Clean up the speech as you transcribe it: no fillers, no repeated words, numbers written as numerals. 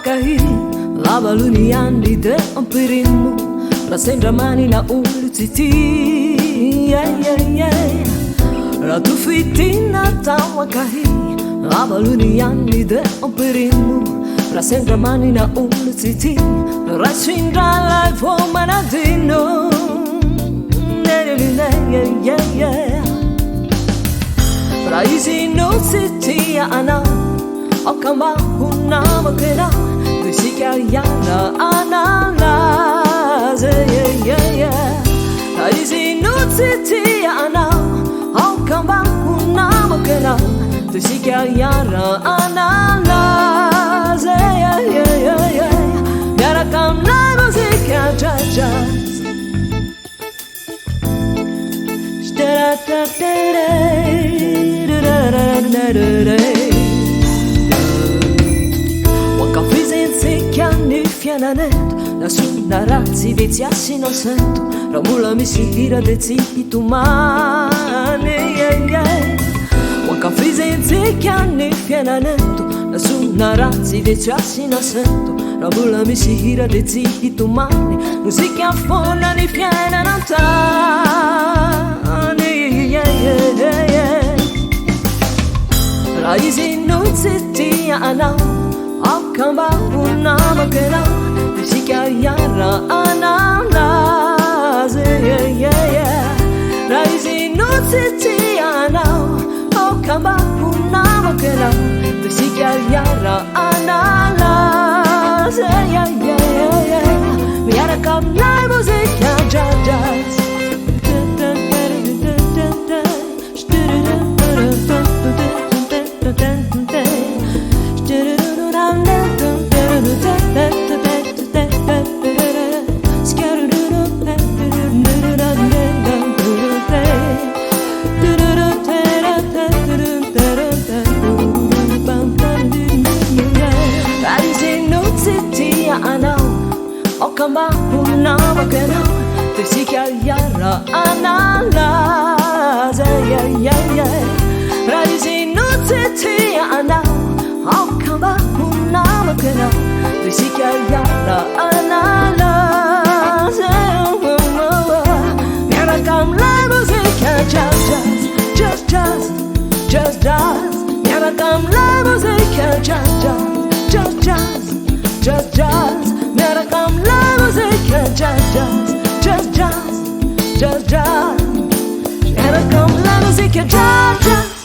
wakahi lava luniani de ampirimu la sendra mani na ulutiti la tufitina ta wakahi lava luniani de ampirimu la sendra mani na ulutiti la sindra la fomanadino la easy no city ana okamba huna makena tusika yana manal'azz la easy no city ana okamba huna makena tusika yana manal'azz yara kam la musica jaja na suna razzi veziassi non sento la mula mi si gira de zipi tu mane Wanka fizenze che anni fiananento la suna razzi veziassi non sento la mula mi si gira de zipi tu mane musica fonna ni fiana nantane la easy no city ana akamba una makena Musica yara manal'azz Raisi nuziti ana Okamba una makena Musica yara manal'azz Miara kam la musica jazz Okamba una makena Tusika yara manal'azz Raisi nuziti ana Okamba una makena Tusika yara manal'azz Miara kam la musica just jazz Miara kam la musica just jazz Miara kam la musica just jazz Miara kam la musica just